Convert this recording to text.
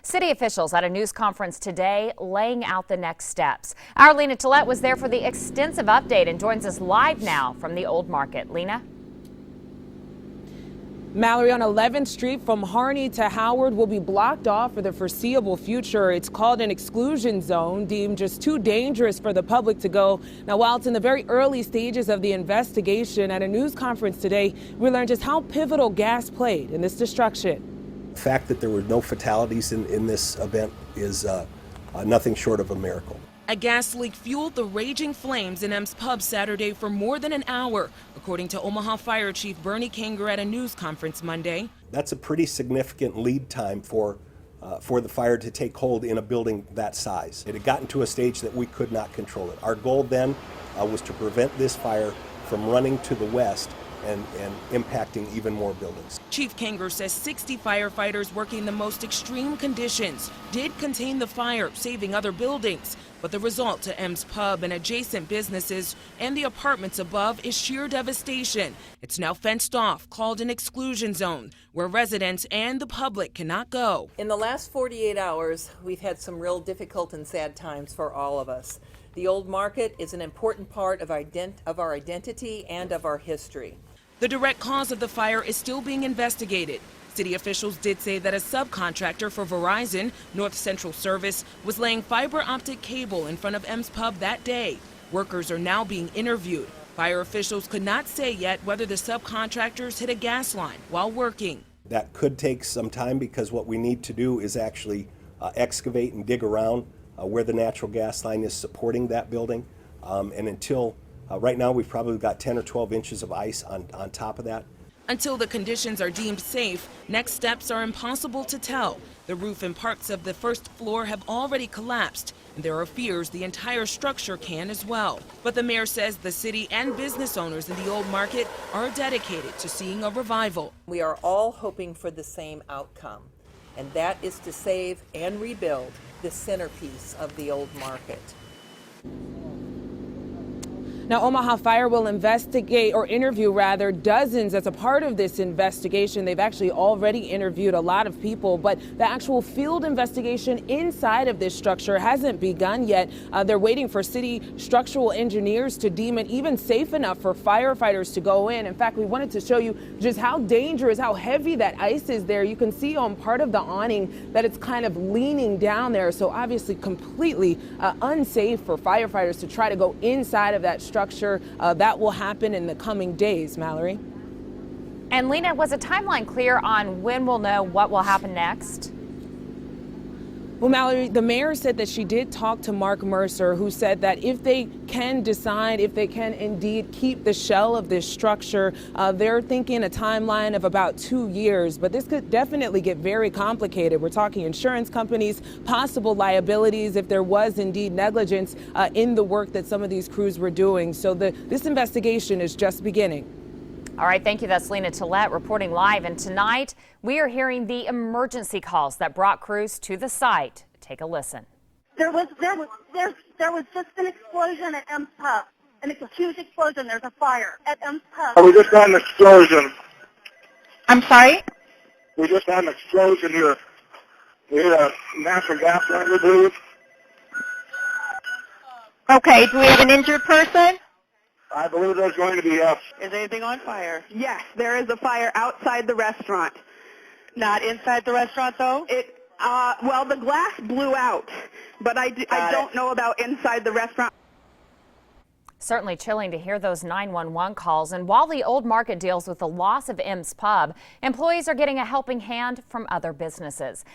City officials at a news conference today laying out the next steps. Our Lena Tillett was there for the extensive update and joins us live now from the Old Market. Lena? Mallory, on 11th Street from Harney to Howard will be blocked off for the foreseeable future. It's called an exclusion zone, deemed just too dangerous for the public to go. Now, while it's in the very early stages of the investigation, at a news conference today, we learned just how pivotal gas played in this destruction. The fact that there were no fatalities in this event is nothing short of a miracle. A gas leak fueled the raging flames in M's Pub Saturday for more than an hour, according to Omaha Fire Chief Bernie Kanger at a news conference Monday. That's a pretty significant lead time for the fire to take hold in a building that size. It had gotten to a stage that we could not control it. Our goal then was to prevent this fire from running to the west and impacting even more buildings. Chief Kanger says 60 firefighters working the most extreme conditions did contain the fire, saving other buildings. But the result to M's Pub and adjacent businesses and the apartments above is sheer devastation. It's now fenced off, called an exclusion zone, where residents and the public cannot go. In the last 48 hours, we've had some real difficult and sad times for all of us. The Old Market is an important part of our identity and of our history. The direct cause of the fire is still being investigated. City officials did say that a subcontractor for Verizon, North Central Service, was laying fiber optic cable in front of M's Pub that day. Workers are now being interviewed. Fire officials could not say yet whether the subcontractors hit a gas line while working. That could take some time because what we need to do is actually excavate and dig around where the natural gas line is supporting that building. And until right now, we've probably got 10 or 12 inches of ice on top of that. Until the conditions are deemed safe, next steps are impossible to tell. The roof and parts of the first floor have already collapsed, and there are fears the entire structure can as well. But the mayor says the city and business owners in the Old Market are dedicated to seeing a revival. We are all hoping for the same outcome, and that is to save and rebuild the centerpiece of the Old Market. Now, Omaha Fire will interview dozens as a part of this investigation. They've actually already interviewed a lot of people, but the actual field investigation inside of this structure hasn't begun yet. They're waiting for city structural engineers to deem it even safe enough for firefighters to go in. In fact, we wanted to show you just how dangerous, how heavy that ice is there. You can see on part of the awning that it's kind of leaning down there. So obviously completely unsafe for firefighters to try to go inside of that structure. That will happen in the coming days, Mallory. And Lena, was a timeline clear on when we'll know what will happen next? Well, Mallory, the mayor said that she did talk to Mark Mercer, who said that if they can decide, if they can indeed keep the shell of this structure, they're thinking a timeline of about 2 years. But this could definitely get very complicated. We're talking insurance companies, possible liabilities if there was indeed negligence in the work that some of these crews were doing. So this investigation is just beginning. All right, thank you. That's Lena Tillett reporting live. And tonight, we are hearing the emergency calls that brought crews to the site. Take a listen. There was just an explosion at M's Pub. And it's a huge explosion. There's a fire at M's Pub. We just had an explosion. I'm sorry? We just had an explosion here. We hit a natural gas line, I believe. Okay, do we have an injured person? I believe there's going to be, yes. Is anything on fire? Yes, there is a fire outside the restaurant. Not inside the restaurant, though? Well, the glass blew out, but I don't know about inside the restaurant. Certainly chilling to hear those 911 calls. And while the Old Market deals with the loss of M's Pub, employees are getting a helping hand from other businesses.